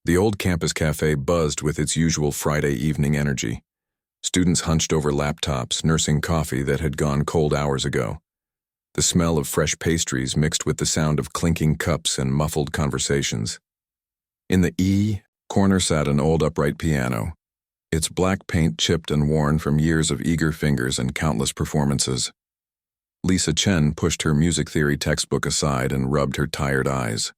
The old campus cafe buzzed with its usual Friday evening energy. Students hunched over laptops, nursing coffee that had gone cold hours ago. The smell of fresh pastries mixed with the sound of clinking cups and muffled conversations. In the corner sat an old upright piano, its black paint chipped and worn from years of eager fingers and countless performances. Lisa Chen pushed her music theory textbook aside and rubbed her tired eyes.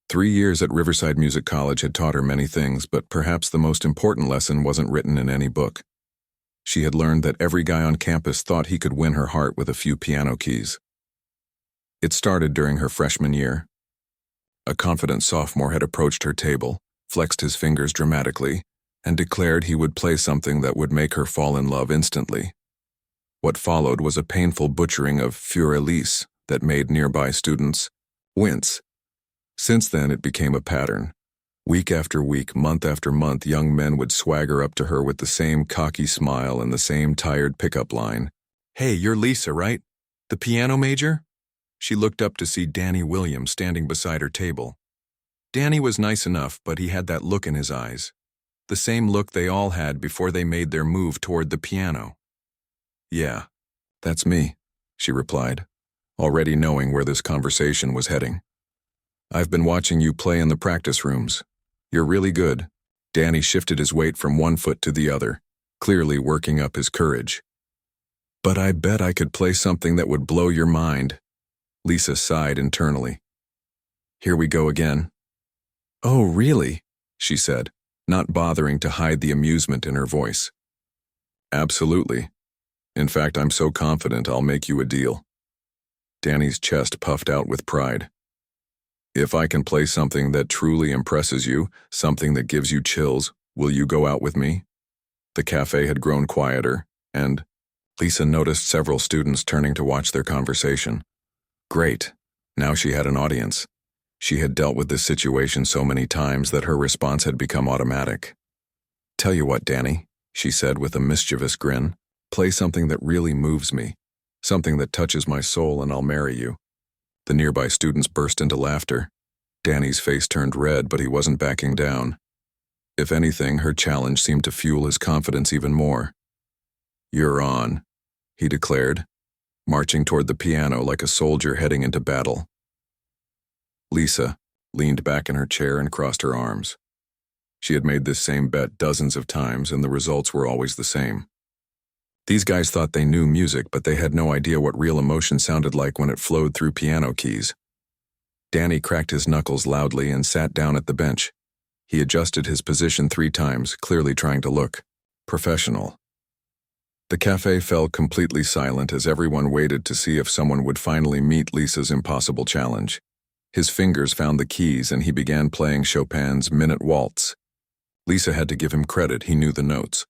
3 years at Riverside Music College had taught her many things, but perhaps the most important lesson wasn't written in any book. She had learned that every guy on campus thought he could win her heart with a few piano keys. It started during her freshman year. A confident sophomore had approached her table, flexed his fingers dramatically, and declared he would play something that would make her fall in love instantly. What followed was a painful butchering of Für Elise that made nearby students wince. Since then, it became a pattern. Week after week, month after month, young men would swagger up to her with the same cocky smile and the same tired pickup line. "Hey, you're Lisa, right? The piano major?" She looked up to see Danny Williams standing beside her table. Danny was nice enough, but he had that look in his eyes. The same look they all had before they made their move toward the piano. "Yeah, that's me," she replied, already knowing where this conversation was heading. "I've been watching you play in the practice rooms. You're really good." Danny shifted his weight from one foot to the other, clearly working up his courage. "But I bet I could play something that would blow your mind." Lisa sighed internally. "Here we go again." "Oh, really?" she said, not bothering to hide the amusement in her voice. "Absolutely. In fact, I'm so confident I'll make you a deal." Danny's chest puffed out with pride. "If I can play something that truly impresses you, something that gives you chills, will you go out with me?" The cafe had grown quieter, and Lisa noticed several students turning to watch their conversation. Great. Now she had an audience. She had dealt with this situation so many times that her response had become automatic. "Tell you what, Danny," she said with a mischievous grin, "play something that really moves me, something that touches my soul, and I'll marry you." The nearby students burst into laughter. Danny's face turned red, but he wasn't backing down. If anything, her challenge seemed to fuel his confidence even more. "You're on," he declared, marching toward the piano like a soldier heading into battle. Lisa leaned back in her chair and crossed her arms. She had made this same bet dozens of times, and the results were always the same. These guys thought they knew music, but they had no idea what real emotion sounded like when it flowed through piano keys. Danny cracked his knuckles loudly and sat down at the bench. He adjusted his position 3 times, clearly trying to look professional. The cafe fell completely silent as everyone waited to see if someone would finally meet Lisa's impossible challenge. His fingers found the keys and he began playing Chopin's Minute Waltz. Lisa had to give him credit, he knew the notes.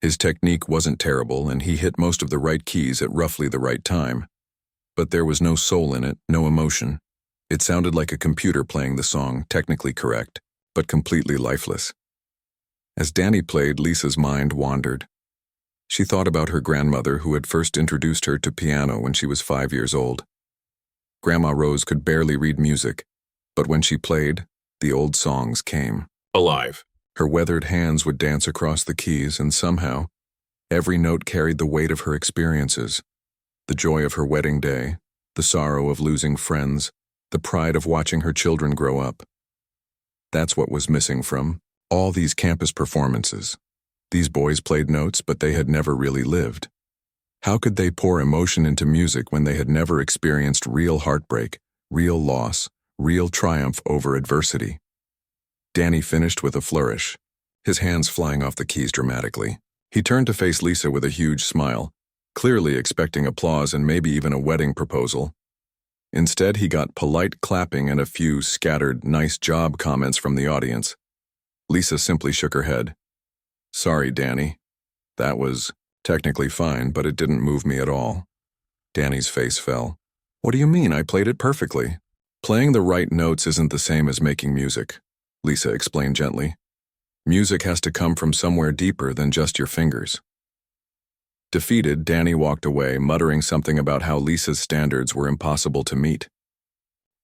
His technique wasn't terrible, and he hit most of the right keys at roughly the right time. But there was no soul in it, no emotion. It sounded like a computer playing the song, technically correct, but completely lifeless. As Danny played, Lisa's mind wandered. She thought about her grandmother who had first introduced her to piano when she was 5 years old. Grandma Rose could barely read music, but when she played, the old songs came alive. Her weathered hands would dance across the keys, and somehow, every note carried the weight of her experiences. The joy of her wedding day, the sorrow of losing friends, the pride of watching her children grow up. That's what was missing from all these campus performances. These boys played notes, but they had never really lived. How could they pour emotion into music when they had never experienced real heartbreak, real loss, real triumph over adversity? Danny finished with a flourish, his hands flying off the keys dramatically. He turned to face Lisa with a huge smile, clearly expecting applause and maybe even a wedding proposal. Instead, he got polite clapping and a few scattered "nice job" comments from the audience. Lisa simply shook her head. "Sorry, Danny. That was technically fine, but it didn't move me at all." Danny's face fell. "What do you mean? I played it perfectly." "Playing the right notes isn't the same as making music," Lisa explained gently. "Music has to come from somewhere deeper than just your fingers." Defeated, Danny walked away, muttering something about how Lisa's standards were impossible to meet.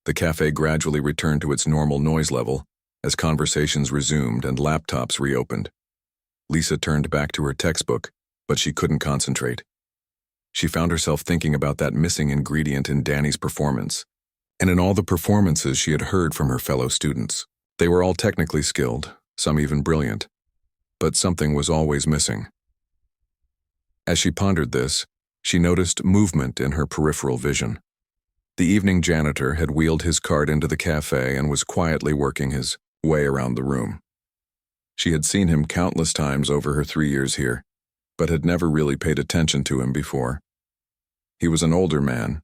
The cafe gradually returned to its normal noise level, as conversations resumed and laptops reopened. Lisa turned back to her textbook, but she couldn't concentrate. She found herself thinking about that missing ingredient in Danny's performance, and in all the performances she had heard from her fellow students. They were all technically skilled, some even brilliant, but something was always missing. As she pondered this, she noticed movement in her peripheral vision. The evening janitor had wheeled his cart into the cafe and was quietly working his way around the room. She had seen him countless times over her 3 years here, but had never really paid attention to him before. He was an older man,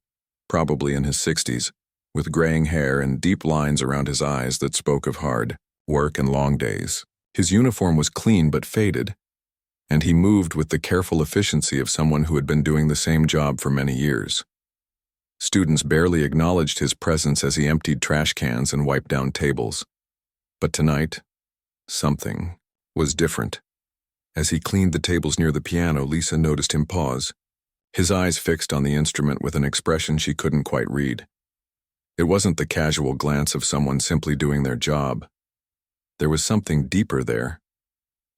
probably in his 60s, with graying hair and deep lines around his eyes that spoke of hard work and long days. His uniform was clean but faded, and he moved with the careful efficiency of someone who had been doing the same job for many years. Students barely acknowledged his presence as he emptied trash cans and wiped down tables. But tonight, something was different. As he cleaned the tables near the piano, Lisa noticed him pause, his eyes fixed on the instrument with an expression she couldn't quite read. It wasn't the casual glance of someone simply doing their job. There was something deeper there,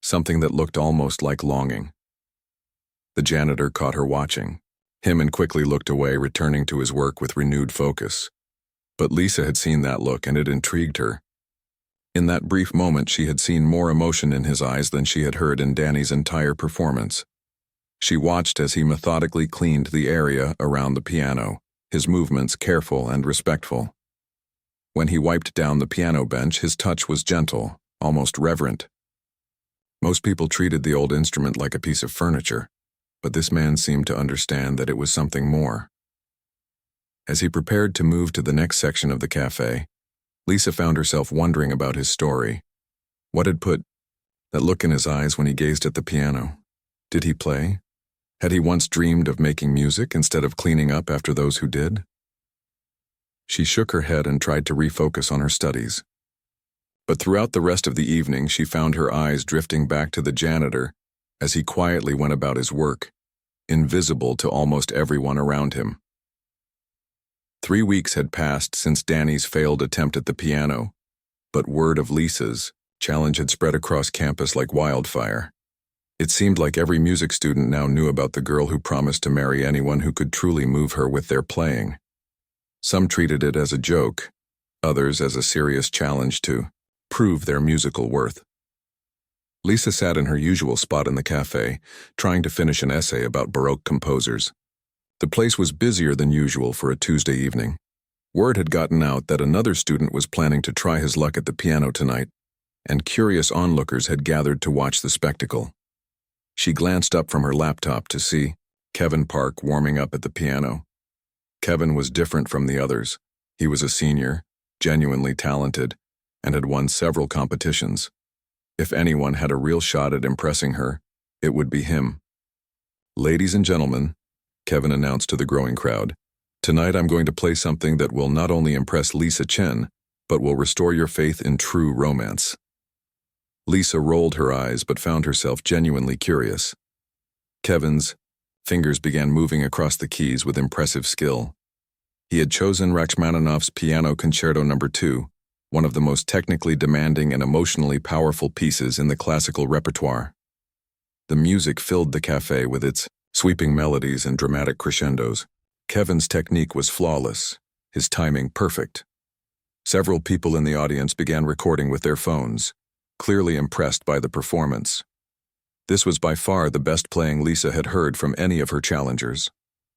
something that looked almost like longing. The janitor caught her watching him and quickly looked away, returning to his work with renewed focus. But Lisa had seen that look, and it intrigued her. In that brief moment, she had seen more emotion in his eyes than she had heard in Danny's entire performance. She watched as he methodically cleaned the area around the piano, his movements careful and respectful. When he wiped down the piano bench, his touch was gentle, almost reverent. Most people treated the old instrument like a piece of furniture, but this man seemed to understand that it was something more. As he prepared to move to the next section of the cafe, Lisa found herself wondering about his story. What had put that look in his eyes when he gazed at the piano? Did he play? Had he once dreamed of making music instead of cleaning up after those who did? She shook her head and tried to refocus on her studies. But throughout the rest of the evening, she found her eyes drifting back to the janitor as he quietly went about his work, invisible to almost everyone around him. 3 weeks had passed since Danny's failed attempt at the piano, but word of Lisa's challenge had spread across campus like wildfire. It seemed like every music student now knew about the girl who promised to marry anyone who could truly move her with their playing. Some treated it as a joke, others as a serious challenge to prove their musical worth. Lisa sat in her usual spot in the cafe, trying to finish an essay about Baroque composers. The place was busier than usual for a Tuesday evening. Word had gotten out that another student was planning to try his luck at the piano tonight, and curious onlookers had gathered to watch the spectacle. She glanced up from her laptop to see Kevin Park warming up at the piano. Kevin was different from the others. He was a senior, genuinely talented, and had won several competitions. If anyone had a real shot at impressing her, it would be him. "Ladies and gentlemen," Kevin announced to the growing crowd, "tonight I'm going to play something that will not only impress Lisa Chen, but will restore your faith in true romance." Lisa rolled her eyes but found herself genuinely curious. Kevin's fingers began moving across the keys with impressive skill. He had chosen Rachmaninoff's Piano Concerto No. 2, one of the most technically demanding and emotionally powerful pieces in the classical repertoire. The music filled the cafe with its sweeping melodies and dramatic crescendos. Kevin's technique was flawless, his timing perfect. Several people in the audience began recording with their phones, clearly impressed by the performance. This was by far the best playing Lisa had heard from any of her challengers.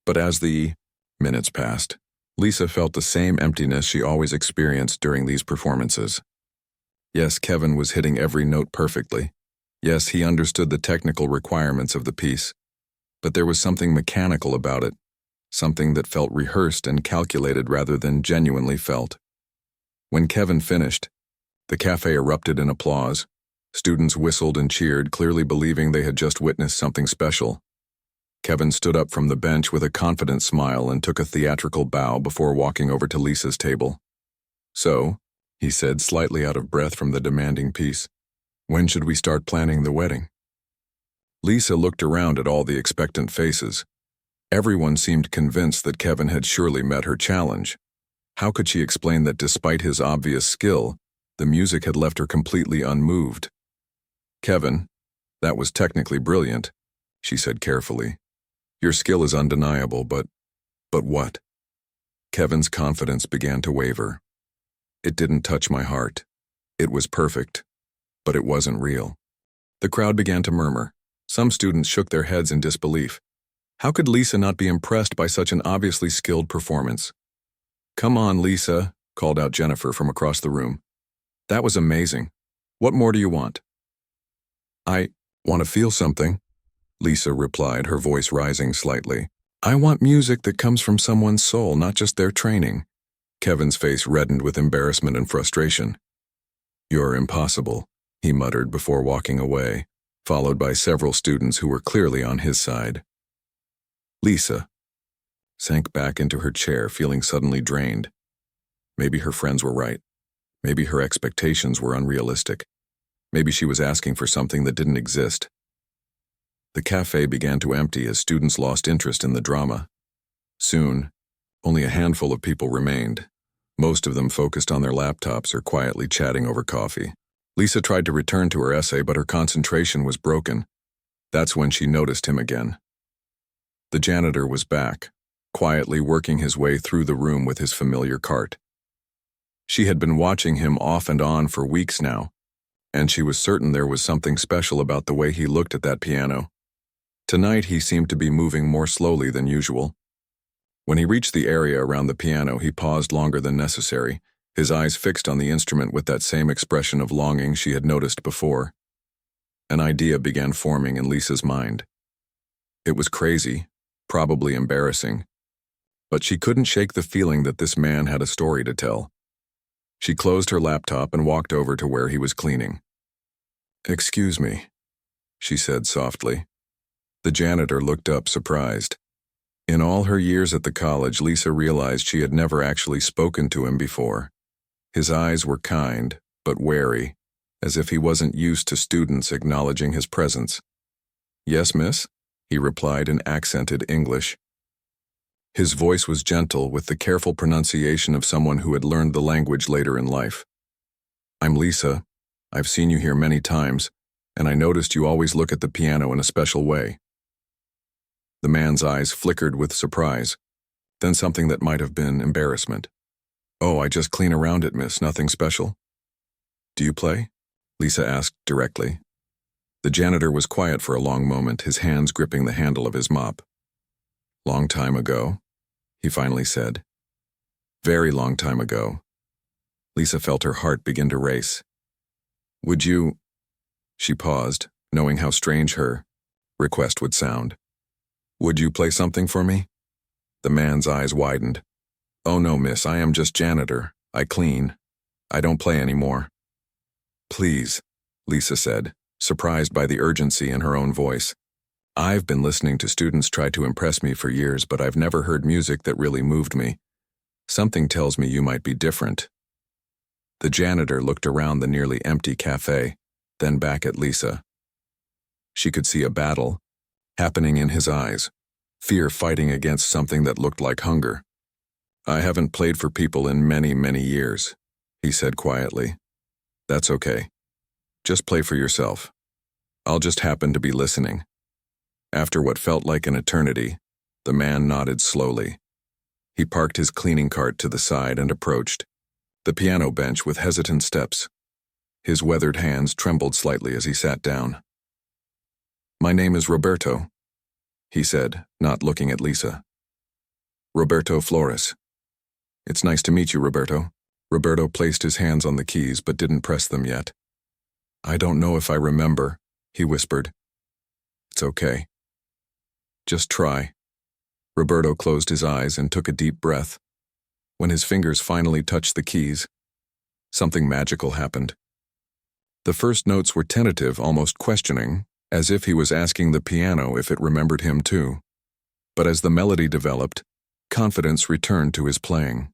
But as the minutes passed, Lisa felt the same emptiness she always experienced during these performances. Yes, Kevin was hitting every note perfectly. Yes, he understood the technical requirements of the piece. But there was something mechanical about it, something that felt rehearsed and calculated rather than genuinely felt. When Kevin finished, the cafe erupted in applause. Students whistled and cheered, clearly believing they had just witnessed something special. Kevin stood up from the bench with a confident smile and took a theatrical bow before walking over to Lisa's table. "So," he said, slightly out of breath from the demanding piece, "when should we start planning the wedding?" Lisa looked around at all the expectant faces. Everyone seemed convinced that Kevin had surely met her challenge. How could she explain that despite his obvious skill, The music had left her completely unmoved. "Kevin, that was technically brilliant," she said carefully. "Your skill is undeniable, but what?" Kevin's confidence began to waver. "It didn't touch my heart. It was perfect, but it wasn't real." The crowd began to murmur. Some students shook their heads in disbelief. How could Lisa not be impressed by such an obviously skilled performance? "Come on, Lisa," called out Jennifer from across the room. "That was amazing. What more do you want?" "I want to feel something," Lisa replied, her voice rising slightly. "I want music that comes from someone's soul, not just their training." Kevin's face reddened with embarrassment and frustration. "You're impossible," he muttered before walking away, followed by several students who were clearly on his side. Lisa sank back into her chair, feeling suddenly drained. Maybe her friends were right. Maybe her expectations were unrealistic. Maybe she was asking for something that didn't exist. The cafe began to empty as students lost interest in the drama. Soon, only a handful of people remained, most of them focused on their laptops or quietly chatting over coffee. Lisa tried to return to her essay, but her concentration was broken. That's when she noticed him again. The janitor was back, quietly working his way through the room with his familiar cart. She had been watching him off and on for weeks now, and she was certain there was something special about the way he looked at that piano. Tonight he seemed to be moving more slowly than usual. When he reached the area around the piano, he paused longer than necessary, his eyes fixed on the instrument with that same expression of longing she had noticed before. An idea began forming in Lisa's mind. It was crazy, probably embarrassing, but she couldn't shake the feeling that this man had a story to tell. She closed her laptop and walked over to where he was cleaning. "Excuse me," she said softly. The janitor looked up, surprised. In all her years at the college, Lisa realized she had never actually spoken to him before. His eyes were kind, but wary, as if he wasn't used to students acknowledging his presence. "Yes, miss?" he replied in accented English. His voice was gentle, with the careful pronunciation of someone who had learned the language later in life. "I'm Lisa. I've seen you here many times, and I noticed you always look at the piano in a special way." The man's eyes flickered with surprise, then something that might have been embarrassment. "Oh, I just clean around it, miss. Nothing special." "Do you play?" Lisa asked directly. The janitor was quiet for a long moment, his hands gripping the handle of his mop. "Long time ago," he finally said. "Very long time ago." Lisa felt her heart begin to race. "Would you—" She paused, knowing how strange her request would sound. "Would you play something for me?" The man's eyes widened. "Oh no, miss, I am just janitor. I clean. I don't play anymore." "Please," Lisa said, surprised by the urgency in her own voice. "I've been listening to students try to impress me for years, but I've never heard music that really moved me. Something tells me you might be different." The janitor looked around the nearly empty cafe, then back at Lisa. She could see a battle happening in his eyes, fear fighting against something that looked like hunger. "I haven't played for people in many, many years," he said quietly. "That's okay. Just play for yourself. I'll just happen to be listening." After what felt like an eternity, the man nodded slowly. He parked his cleaning cart to the side and approached the piano bench with hesitant steps. His weathered hands trembled slightly as he sat down. "My name is Roberto," he said, not looking at Lisa. "Roberto Flores. It's nice to meet you, Roberto." Roberto placed his hands on the keys but didn't press them yet. "I don't know if I remember," he whispered. "It's okay. Just try." Roberto closed his eyes and took a deep breath. When his fingers finally touched the keys, something magical happened. The first notes were tentative, almost questioning, as if he was asking the piano if it remembered him too. But as the melody developed, confidence returned to his playing.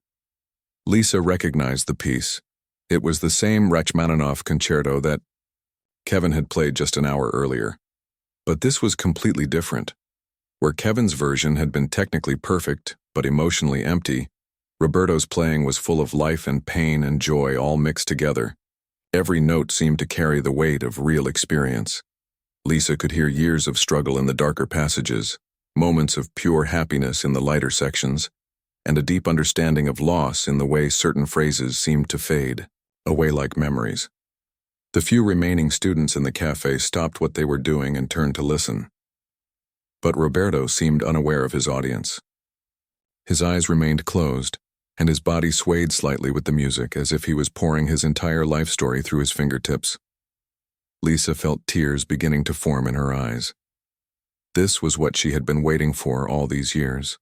Lisa recognized the piece. It was the same Rachmaninoff concerto that Kevin had played just an hour earlier. But this was completely different. Where Kevin's version had been technically perfect, but emotionally empty, Roberto's playing was full of life and pain and joy all mixed together. Every note seemed to carry the weight of real experience. Lisa could hear years of struggle in the darker passages, moments of pure happiness in the lighter sections, and a deep understanding of loss in the way certain phrases seemed to fade, away like memories. The few remaining students in the cafe stopped what they were doing and turned to listen. But Roberto seemed unaware of his audience. His eyes remained closed, and his body swayed slightly with the music as if he was pouring his entire life story through his fingertips. Lisa felt tears beginning to form in her eyes. This was what she had been waiting for all these years.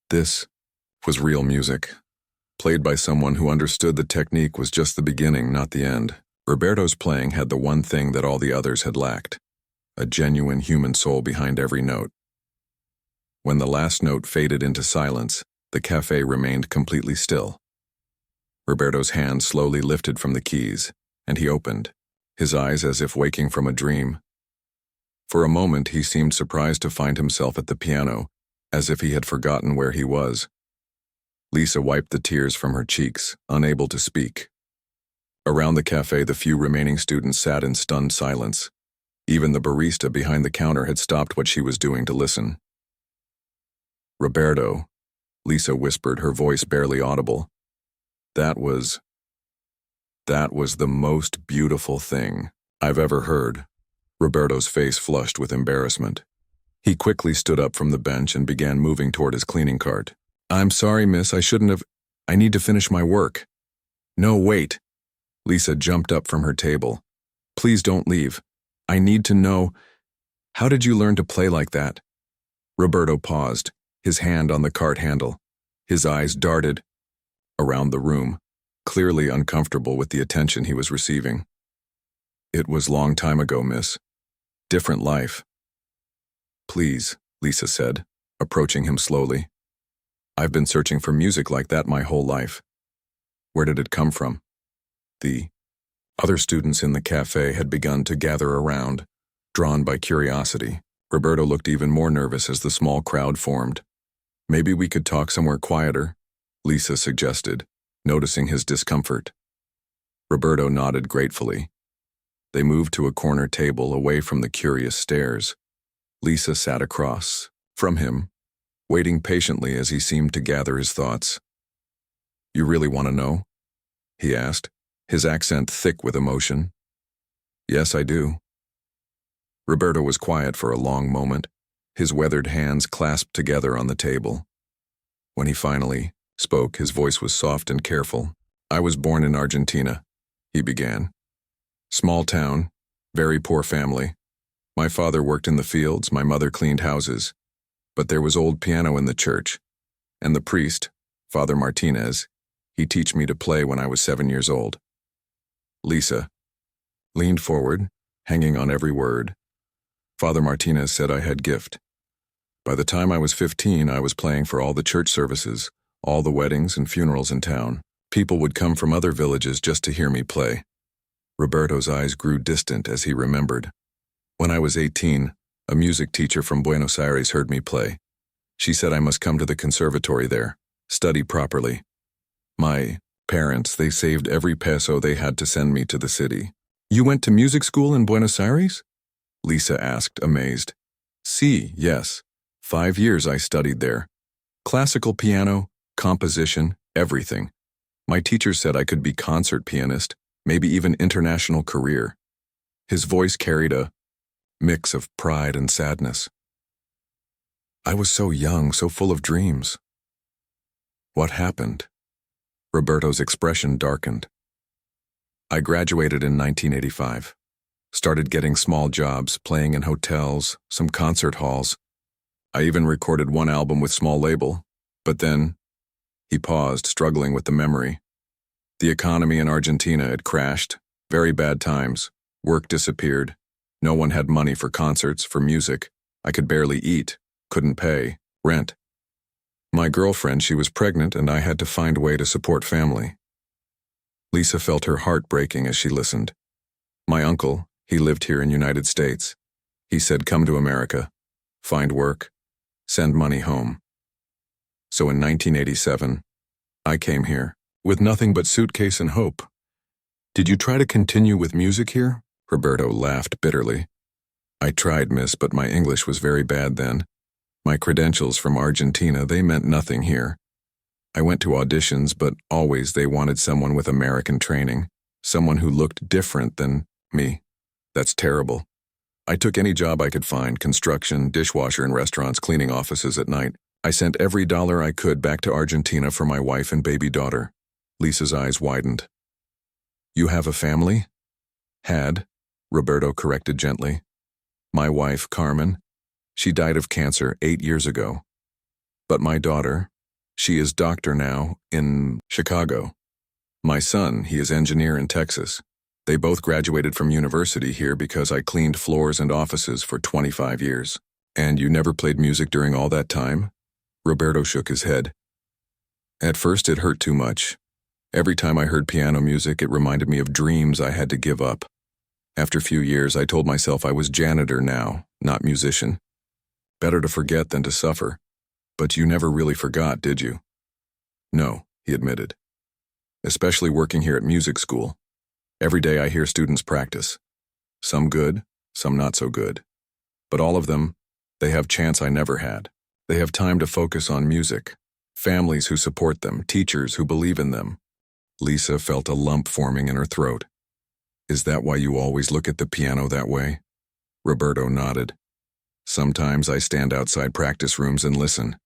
This was real music, played by someone who understood the technique was just the beginning, not the end. Roberto's playing had the one thing that all the others had lacked, a genuine human soul behind every note. When the last note faded into silence, the cafe remained completely still. Roberto's hand slowly lifted from the keys, and he opened, his eyes as if waking from a dream. For a moment he seemed surprised to find himself at the piano, as if he had forgotten where he was. Lisa wiped the tears from her cheeks, unable to speak. Around the cafe, the few remaining students sat in stunned silence. Even the barista behind the counter had stopped what she was doing to listen. "Roberto," Lisa whispered, her voice barely audible. That was the most beautiful thing I've ever heard." Roberto's face flushed with embarrassment. He quickly stood up from the bench and began moving toward his cleaning cart. "I'm sorry, miss, I shouldn't have. I need to finish my work." "No, wait." Lisa jumped up from her table. "Please don't leave. I need to know. How did you learn to play like that?" Roberto paused, his hand on the cart handle. His eyes darted around the room, clearly uncomfortable with the attention he was receiving. "It was long time ago, miss. Different life." "Please," Lisa said, approaching him slowly. "I've been searching for music like that my whole life. Where did it come from?" The other students in the cafe had begun to gather around, drawn by curiosity. Roberto looked even more nervous as the small crowd formed. "Maybe we could talk somewhere quieter," Lisa suggested, noticing his discomfort. Roberto nodded gratefully. They moved to a corner table away from the curious stares. Lisa sat across from him, waiting patiently as he seemed to gather his thoughts. "You really want to know?" he asked, his accent thick with emotion. "Yes, I do." Roberto was quiet for a long moment, his weathered hands clasped together on the table. When he finally spoke, his voice was soft and careful. "I was born in Argentina," he began. "Small town, very poor family. My father worked in the fields, my mother cleaned houses. But there was old piano in the church, and the priest, Father Martinez, he taught me to play when I was 7 years old." Lisa leaned forward, hanging on every word. "Father Martinez said I had gift. By the time I was 15, I was playing for all the church services, all the weddings and funerals in town. People would come from other villages just to hear me play." Roberto's eyes grew distant as he remembered. "When I was 18, a music teacher from Buenos Aires heard me play. She said I must come to the conservatory there, study properly. My parents, they saved every peso they had to send me to the city." "You went to music school in Buenos Aires?" Lisa asked, amazed. "Sí, yes. 5 years I studied there. Classical piano, composition, everything. My teacher said I could be concert pianist, maybe even international career." His voice carried a mix of pride and sadness. "I was so young, so full of dreams." "What happened?" Roberto's expression darkened. "I graduated in 1985. Started getting small jobs, playing in hotels, some concert halls. I even recorded one album with small label. But then," he paused, struggling with the memory. "The economy in Argentina had crashed. Very bad times. Work disappeared. No one had money for concerts, for music. I could barely eat, couldn't pay rent. My girlfriend, she was pregnant, and I had to find a way to support family." Lisa felt her heart breaking as she listened. "My uncle, he lived here in United States. He said, 'Come to America, find work, send money home.' So in 1987, I came here, with nothing but suitcase and hope. Did you try to continue with music here? Roberto laughed bitterly. I tried, miss, but my English was very bad then. My credentials from Argentina, they meant nothing here. I went to auditions, but always they wanted someone with American training, someone who looked different than me. That's terrible. I took any job I could find, construction, dishwasher in restaurants, cleaning offices at night. I sent every dollar I could back to Argentina for my wife and baby daughter. Lisa's eyes widened. You have a family? Had, Roberto corrected gently. My wife, Carmen, she died of cancer 8 years ago. But my daughter, she is doctor now in Chicago. My son, he is engineer in Texas. They both graduated from university here because I cleaned floors and offices for 25 years. And you never played music during all that time? Roberto shook his head. At first it hurt too much. Every time I heard piano music, it reminded me of dreams I had to give up. After a few years, I told myself I was janitor now, not musician. Better to forget than to suffer. But you never really forgot, did you? No, he admitted. Especially working here at music school. Every day I hear students practice. Some good, some not so good. But all of them, they have chance I never had. They have time to focus on music, families who support them, teachers who believe in them. Lisa felt a lump forming in her throat. Is that why you always look at the piano that way? Roberto nodded. Sometimes I stand outside practice rooms and listen.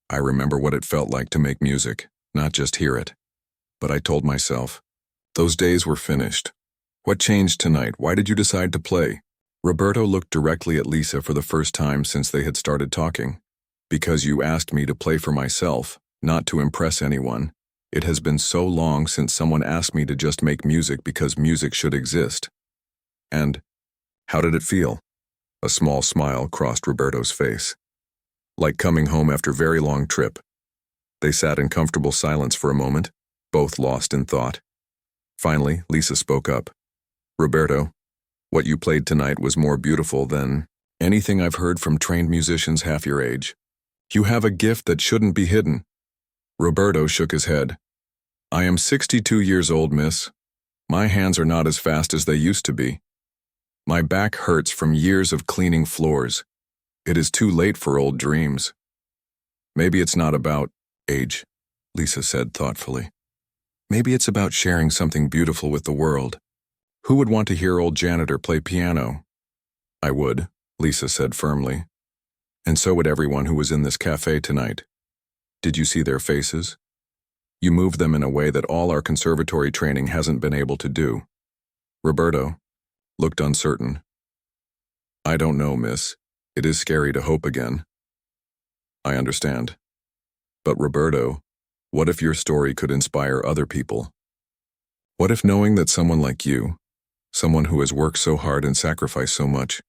I remember what it felt like to make music, not just hear it. But I told myself, those days were finished. What changed tonight? Why did you decide to play? Roberto looked directly at Lisa for the first time since they had started talking. Because you asked me to play for myself, not to impress anyone. It has been so long since someone asked me to just make music because music should exist. And how did it feel? A small smile crossed Roberto's face. Like coming home after a very long trip. They sat in comfortable silence for a moment, both lost in thought. Finally, Lisa spoke up. Roberto, what you played tonight was more beautiful than anything I've heard from trained musicians half your age. You have a gift that shouldn't be hidden. Roberto shook his head. I am 62 years old, miss. My hands are not as fast as they used to be. My back hurts from years of cleaning floors. It is too late for old dreams. Maybe it's not about age, Lisa said thoughtfully. Maybe it's about sharing something beautiful with the world. Who would want to hear old janitor play piano? I would, Lisa said firmly. And so would everyone who was in this cafe tonight. Did you see their faces? You moved them in a way that all our conservatory training hasn't been able to do. Roberto looked uncertain. I don't know, miss. It is scary to hope again. I understand. But Roberto, what if your story could inspire other people? What if knowing that someone like you, someone who has worked so hard and sacrificed so much,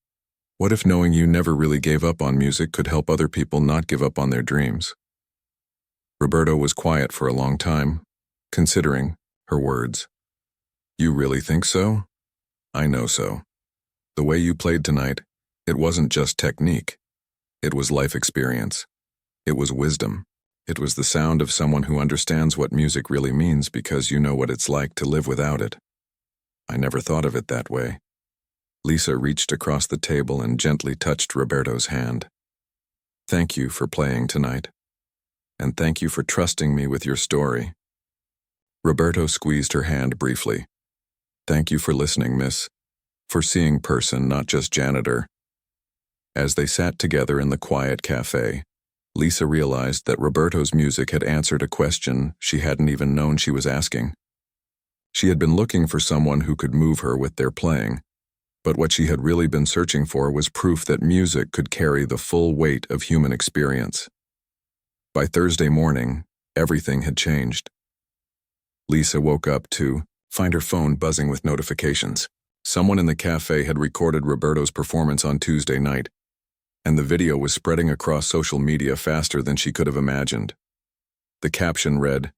what if knowing you never really gave up on music could help other people not give up on their dreams? Roberto was quiet for a long time, considering her words. You really think so? I know so. The way you played tonight, it wasn't just technique. It was life experience. It was wisdom. It was the sound of someone who understands what music really means because you know what it's like to live without it. I never thought of it that way. Lisa reached across the table and gently touched Roberto's hand. Thank you for playing tonight. And thank you for trusting me with your story. Roberto squeezed her hand briefly. Thank you for listening, miss. For seeing person, not just janitor. As they sat together in the quiet cafe, Lisa realized that Roberto's music had answered a question she hadn't even known she was asking. She had been looking for someone who could move her with their playing, but what she had really been searching for was proof that music could carry the full weight of human experience. By Thursday morning, everything had changed. Lisa woke up to find her phone buzzing with notifications. Someone in the cafe had recorded Roberto's performance on Tuesday night, and the video was spreading across social media faster than she could have imagined. The caption read,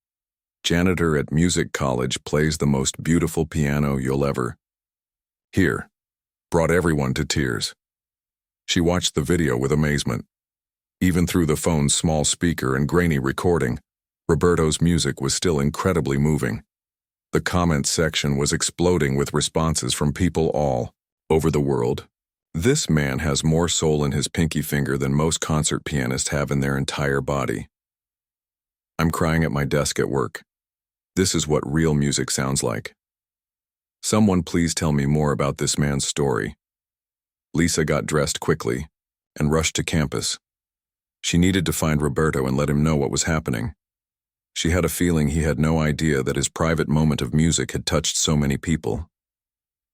"Janitor at Music College plays the most beautiful piano you'll ever hear." Brought everyone to tears. She watched the video with amazement. Even through the phone's small speaker and grainy recording, Roberto's music was still incredibly moving. The comment section was exploding with responses from people all over the world. This man has more soul in his pinky finger than most concert pianists have in their entire body. I'm crying at my desk at work. This is what real music sounds like. Someone please tell me more about this man's story. Lisa got dressed quickly and rushed to campus. She needed to find Roberto and let him know what was happening. She had a feeling he had no idea that his private moment of music had touched so many people.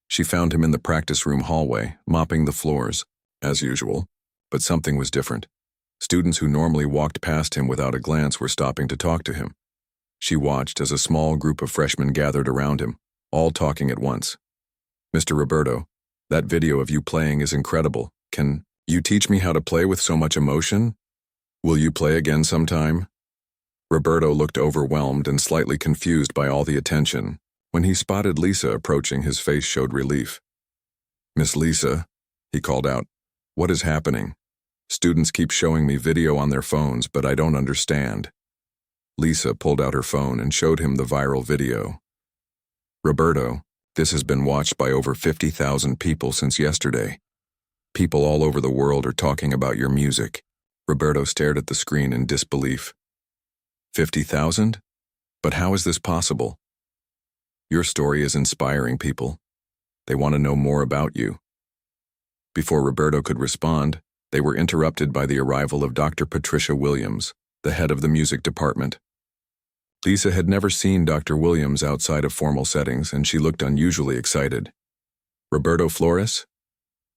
She found him in the practice room hallway, mopping the floors, as usual, but something was different. Students who normally walked past him without a glance were stopping to talk to him. She watched as a small group of freshmen gathered around him, all talking at once. "Mr. Roberto, that video of you playing is incredible. Can you teach me how to play with so much emotion? Will you play again sometime?" Roberto looked overwhelmed and slightly confused by all the attention. When he spotted Lisa approaching, his face showed relief. "Miss Lisa," he called out, "what is happening? Students keep showing me video on their phones, but I don't understand." Lisa pulled out her phone and showed him the viral video. "Roberto, this has been watched by over 50,000 people since yesterday. People all over the world are talking about your music." Roberto stared at the screen in disbelief. 50,000? But how is this possible? Your story is inspiring people. They want to know more about you. Before Roberto could respond, they were interrupted by the arrival of Dr. Patricia Williams, the head of the music department. Lisa had never seen Dr. Williams outside of formal settings, and she looked unusually excited. "Roberto Flores?"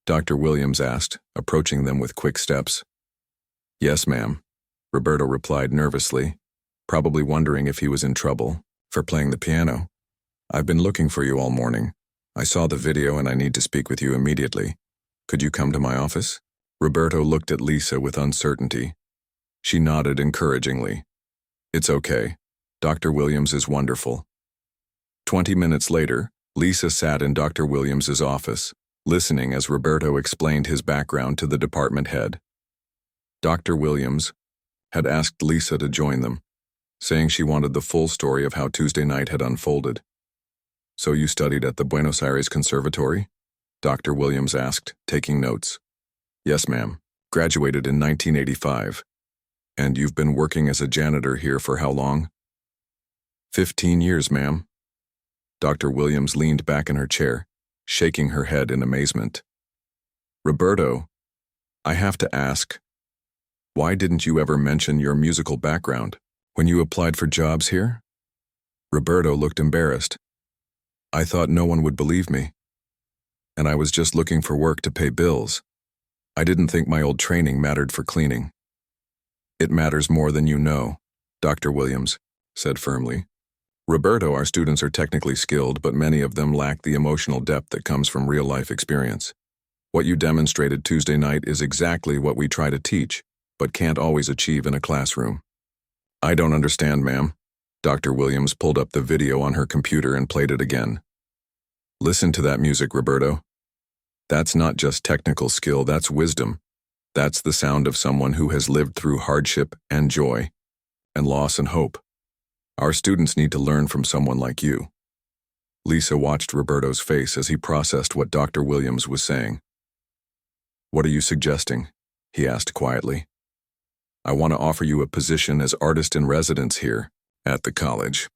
Dr. Williams asked, approaching them with quick steps. "Yes, ma'am," Roberto replied nervously, probably wondering if he was in trouble for playing the piano. "I've been looking for you all morning. I saw the video and I need to speak with you immediately. Could you come to my office?" Roberto looked at Lisa with uncertainty. She nodded encouragingly. "It's okay. Dr. Williams is wonderful." 20 minutes later, Lisa sat in Dr. Williams's office, listening as Roberto explained his background to the department head. Dr. Williams had asked Lisa to join them, saying she wanted the full story of how Tuesday night had unfolded. "So you studied at the Buenos Aires Conservatory?" Dr. Williams asked, taking notes. "Yes, ma'am. Graduated in 1985. And you've been working as a janitor here for how long?" 15 years, ma'am." Dr. Williams leaned back in her chair, shaking her head in amazement. "Roberto, I have to ask, why didn't you ever mention your musical background when you applied for jobs here?" Roberto looked embarrassed. "I thought no one would believe me. And I was just looking for work to pay bills. I didn't think my old training mattered for cleaning." "It matters more than you know," Dr. Williams said firmly. "Roberto, our students are technically skilled, but many of them lack the emotional depth that comes from real-life experience. What you demonstrated Tuesday night is exactly what we try to teach, but can't always achieve in a classroom." "I don't understand, ma'am." Dr. Williams pulled up the video on her computer and played it again. "Listen to that music, Roberto. That's not just technical skill, that's wisdom. That's the sound of someone who has lived through hardship and joy, and loss and hope. Our students need to learn from someone like you." Lisa watched Roberto's face as he processed what Dr. Williams was saying. "What are you suggesting?" he asked quietly. "I want to offer you a position as artist in residence here at the college.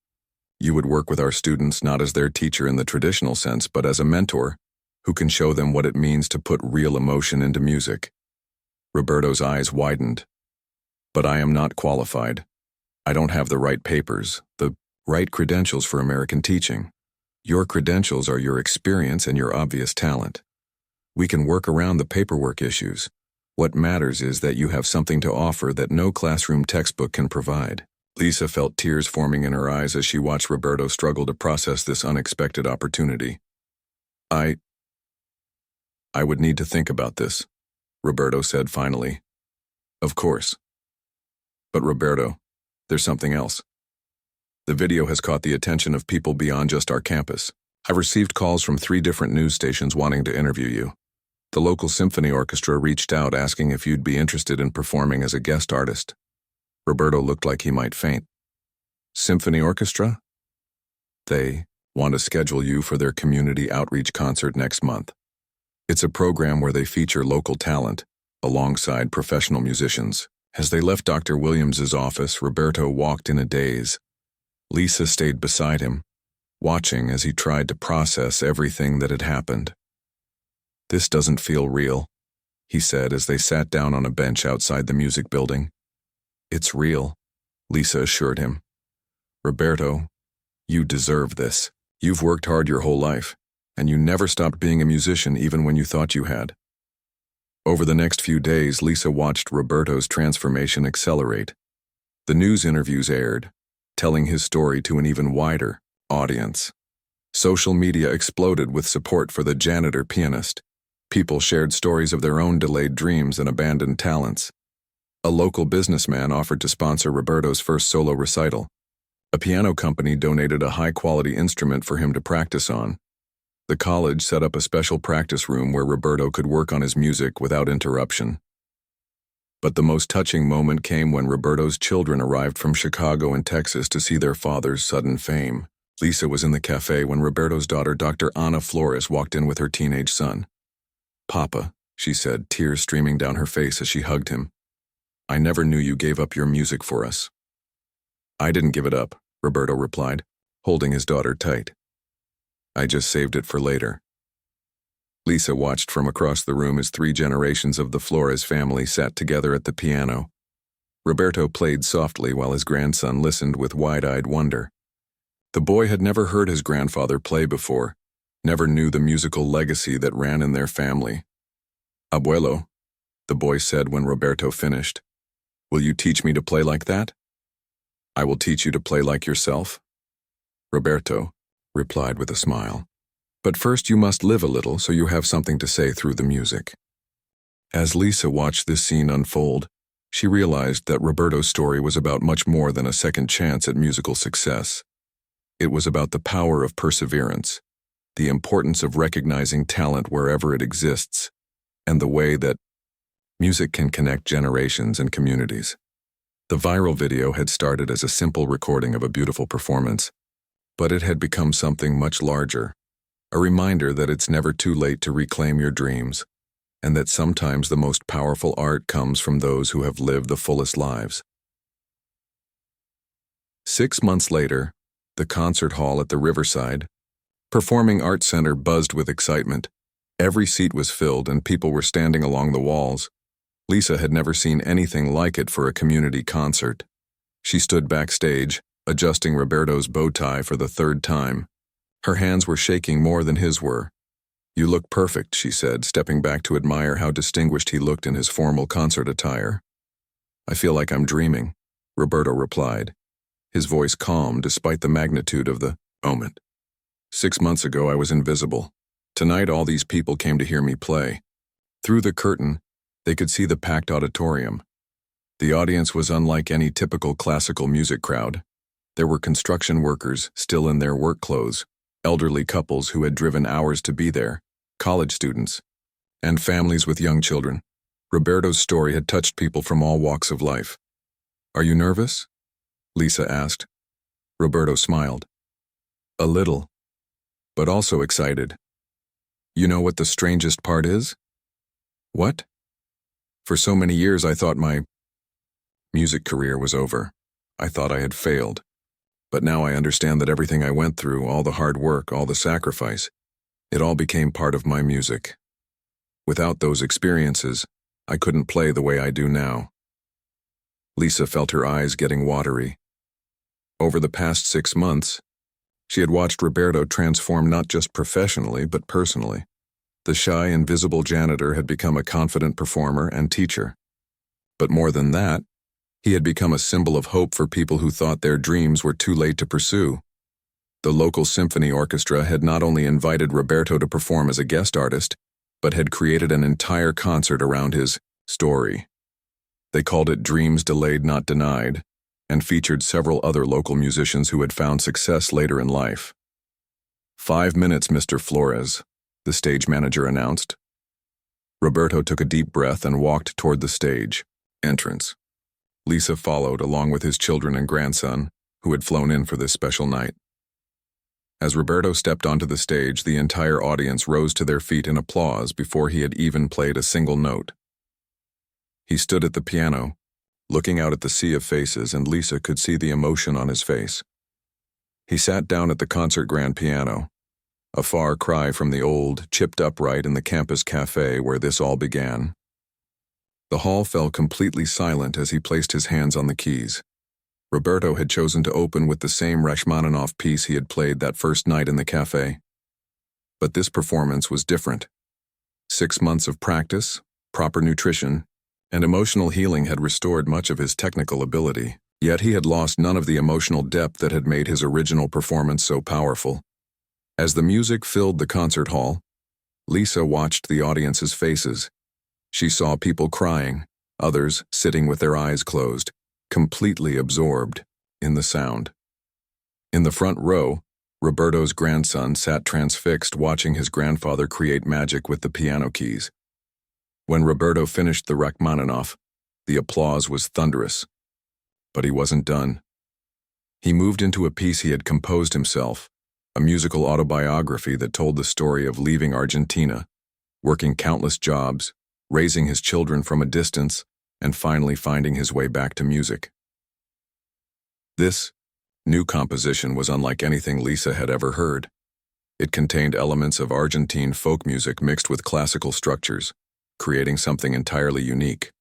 You would work with our students not as their teacher in the traditional sense, but as a mentor who can show them what it means to put real emotion into music." Roberto's eyes widened. "But I am not qualified. I don't have the right papers, the right credentials for American teaching. Your credentials are your experience and your obvious talent. We can work around the paperwork issues. What matters is that you have something to offer that no classroom textbook can provide." Lisa felt tears forming in her eyes as she watched Roberto struggle to process this unexpected opportunity. I would need to think about this," Roberto said finally. "Of course. But Roberto, there's something else. The video has caught the attention of people beyond just our campus. I've received calls from 3 different news stations wanting to interview you. The local symphony orchestra reached out asking if you'd be interested in performing as a guest artist." Roberto looked like he might faint. "Symphony orchestra? They want to schedule you for their community outreach concert next month. It's a program where they feature local talent, alongside professional musicians. As they left Dr. Williams's office, Roberto walked in a daze. Lisa stayed beside him, watching as he tried to process everything that had happened. "This doesn't feel real," he said as they sat down on a bench outside the music building. "It's real," Lisa assured him. "Roberto, you deserve this. You've worked hard your whole life, and you never stopped being a musician even when you thought you had." Over the next few days, Lisa watched Roberto's transformation accelerate. The news interviews aired, telling his story to an even wider audience. Social media exploded with support for the janitor pianist. People shared stories of their own delayed dreams and abandoned talents. A local businessman offered to sponsor Roberto's first solo recital. A piano company donated a high-quality instrument for him to practice on. The college set up a special practice room where Roberto could work on his music without interruption. But the most touching moment came when Roberto's children arrived from Chicago and Texas to see their father's sudden fame. Lisa was in the cafe when Roberto's daughter, Dr. Ana Flores, walked in with her teenage son. "Papa," she said, tears streaming down her face as she hugged him, "I never knew you gave up your music for us." "I didn't give it up," Roberto replied, holding his daughter tight. "I just saved it for later." Lisa watched from across the room as 3 generations of the Flores family sat together at the piano. Roberto played softly while his grandson listened with wide-eyed wonder. The boy had never heard his grandfather play before, never knew the musical legacy that ran in their family. "Abuelo," the boy said when Roberto finished, "will you teach me to play like that?" "I will teach you to play like yourself," Roberto replied with a smile. "But first you must live a little so you have something to say through the music." As Lisa watched this scene unfold, she realized that Roberto's story was about much more than a second chance at musical success. It was about the power of perseverance, the importance of recognizing talent wherever it exists, and the way that music can connect generations and communities. The viral video had started as a simple recording of a beautiful performance, but it had become something much larger, a reminder that it's never too late to reclaim your dreams, and that sometimes the most powerful art comes from those who have lived the fullest lives. 6 months later, the concert hall at the Riverside Performing Arts Center buzzed with excitement. Every seat was filled and people were standing along the walls. Lisa had never seen anything like it for a community concert. She stood backstage, adjusting Roberto's bow tie for the 3rd time. Her hands were shaking more than his were. "You look perfect," she said, stepping back to admire how distinguished he looked in his formal concert attire. "I feel like I'm dreaming," Roberto replied, his voice calm despite the magnitude of the moment. "6 months ago I was invisible. Tonight all these people came to hear me play." Through the curtain, they could see the packed auditorium. The audience was unlike any typical classical music crowd. There were construction workers still in their work clothes, elderly couples who had driven hours to be there, college students, and families with young children. Roberto's story had touched people from all walks of life. "Are you nervous?" Lisa asked. Roberto smiled. "A little, but also excited. You know what the strangest part is?" "What?" "For so many years I thought my music career was over. I thought I had failed. But now I understand that everything I went through, all the hard work, all the sacrifice, it all became part of my music. Without those experiences, I couldn't play the way I do now." Lisa felt her eyes getting watery. Over the past 6 months, she had watched Roberto transform not just professionally but personally. The shy, invisible janitor had become a confident performer and teacher. But more than that, he had become a symbol of hope for people who thought their dreams were too late to pursue. The local symphony orchestra had not only invited Roberto to perform as a guest artist, but had created an entire concert around his story. They called it Dreams Delayed Not Denied, and featured several other local musicians who had found success later in life. "5 minutes, Mr. Flores," the stage manager announced. Roberto took a deep breath and walked toward the stage entrance. Lisa followed along with his children and grandson, who had flown in for this special night. As Roberto stepped onto the stage, the entire audience rose to their feet in applause before he had even played a single note. He stood at the piano, looking out at the sea of faces, and Lisa could see the emotion on his face. He sat down at the concert grand piano, a far cry from the old, chipped upright in the campus cafe where this all began. The hall fell completely silent as he placed his hands on the keys. Roberto had chosen to open with the same Rachmaninoff piece he had played that first night in the cafe. But this performance was different. 6 months of practice, proper nutrition, and emotional healing had restored much of his technical ability, yet he had lost none of the emotional depth that had made his original performance so powerful. As the music filled the concert hall, Lisa watched the audience's faces. She saw people crying, others sitting with their eyes closed, completely absorbed in the sound. In the front row, Roberto's grandson sat transfixed watching his grandfather create magic with the piano keys. When Roberto finished the Rachmaninoff, the applause was thunderous. But he wasn't done. He moved into a piece he had composed himself, a musical autobiography that told the story of leaving Argentina, working countless jobs, raising his children from a distance, and finally finding his way back to music. This new composition was unlike anything Lisa had ever heard. It contained elements of Argentine folk music mixed with classical structures, creating something entirely unique.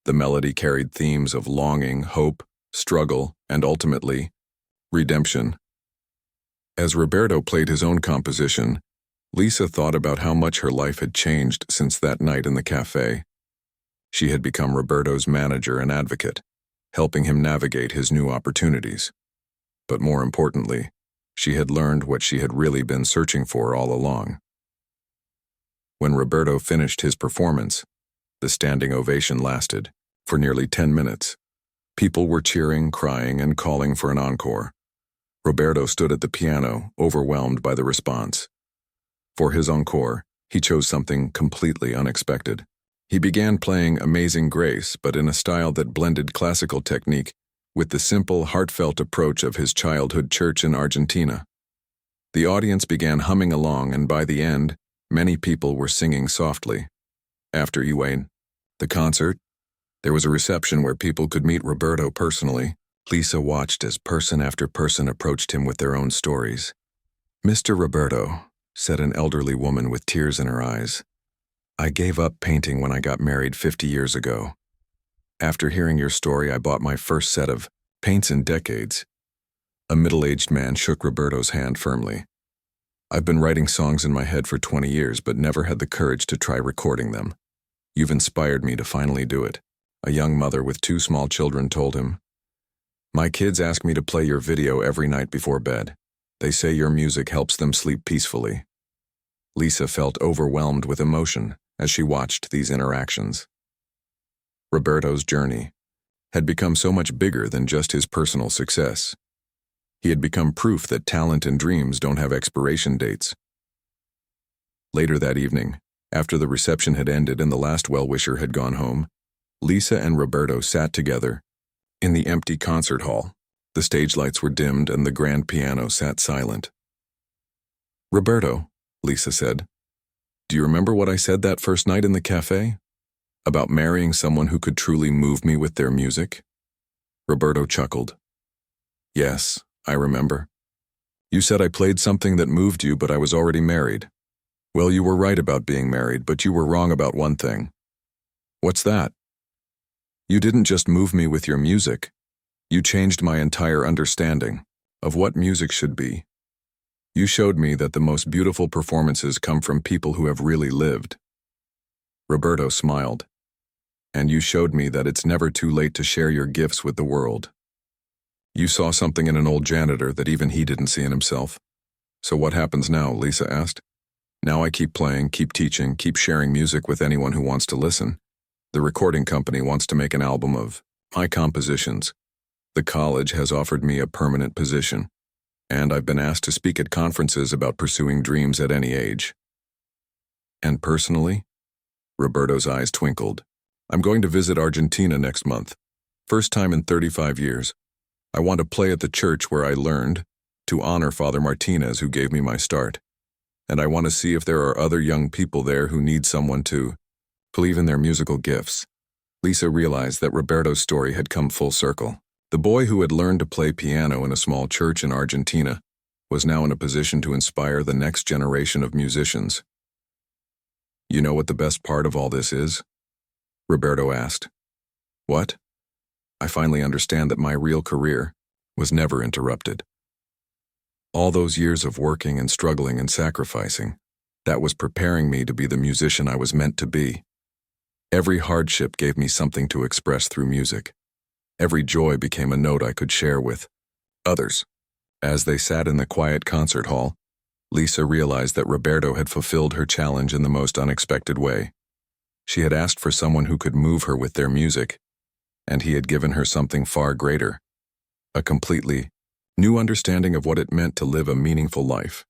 The melody carried themes of longing, hope, struggle, and ultimately, redemption. As Roberto played his own composition, Lisa thought about how much her life had changed since that night in the cafe. She had become Roberto's manager and advocate, helping him navigate his new opportunities. But more importantly, she had learned what she had really been searching for all along. When Roberto finished his performance, the standing ovation lasted for nearly 10 minutes. People were cheering, crying, and calling for an encore. Roberto stood at the piano, overwhelmed by the response. For his encore, he chose something completely unexpected. He began playing Amazing Grace, but in a style that blended classical technique with the simple, heartfelt approach of his childhood church in Argentina. The audience began humming along, and by the end, many people were singing softly. After the concert, there was a reception where people could meet Roberto personally. Lisa watched as person after person approached him with their own stories. "Mr. Roberto," said an elderly woman with tears in her eyes, "I gave up painting when I got married 50 years ago. After hearing your story, I bought my first set of paints in decades." A middle-aged man shook Roberto's hand firmly. "I've been writing songs in my head for 20 years, but never had the courage to try recording them. You've inspired me to finally do it," a young mother with 2 small children told him. "My kids ask me to play your video every night before bed. They say your music helps them sleep peacefully." Lisa felt overwhelmed with emotion as she watched these interactions. Roberto's journey had become so much bigger than just his personal success. He had become proof that talent and dreams don't have expiration dates. Later that evening, after the reception had ended and the last well-wisher had gone home, Lisa and Roberto sat together in the empty concert hall. The stage lights were dimmed and the grand piano sat silent. "Roberto," Lisa said, "do you remember what I said that first night in the cafe? About marrying someone who could truly move me with their music?" Roberto chuckled. "Yes, I remember. You said I played something that moved you, but I was already married. Well, you were right about being married, but you were wrong about one thing." "What's that?" "You didn't just move me with your music. You changed my entire understanding of what music should be. You showed me that the most beautiful performances come from people who have really lived." Roberto smiled. "And you showed me that it's never too late to share your gifts with the world." "You saw something in an old janitor that even he didn't see in himself. So what happens now?" Lisa asked. "Now I keep playing, keep teaching, keep sharing music with anyone who wants to listen. The recording company wants to make an album of my compositions. The college has offered me a permanent position, and I've been asked to speak at conferences about pursuing dreams at any age." "And personally?" Roberto's eyes twinkled. "I'm going to visit Argentina next month. First time in 35 years. I want to play at the church where I learned, to honor Father Martinez who gave me my start. And I want to see if there are other young people there who need someone to believe in their musical gifts. Lisa realized that Roberto's story had come full circle. The boy who had learned to play piano in a small church in Argentina was now in a position to inspire the next generation of musicians. You know what the best part of all this is? Roberto asked. What? I finally understand that my real career was never interrupted. All those years of working and struggling and sacrificing, that was preparing me to be the musician I was meant to be. Every hardship gave me something to express through music. Every joy became a note I could share with others. As they sat in the quiet concert hall, Lisa realized that Roberto had fulfilled her challenge in the most unexpected way. She had asked for someone who could move her with their music, and he had given her something far greater, a completely new understanding of what it meant to live a meaningful life.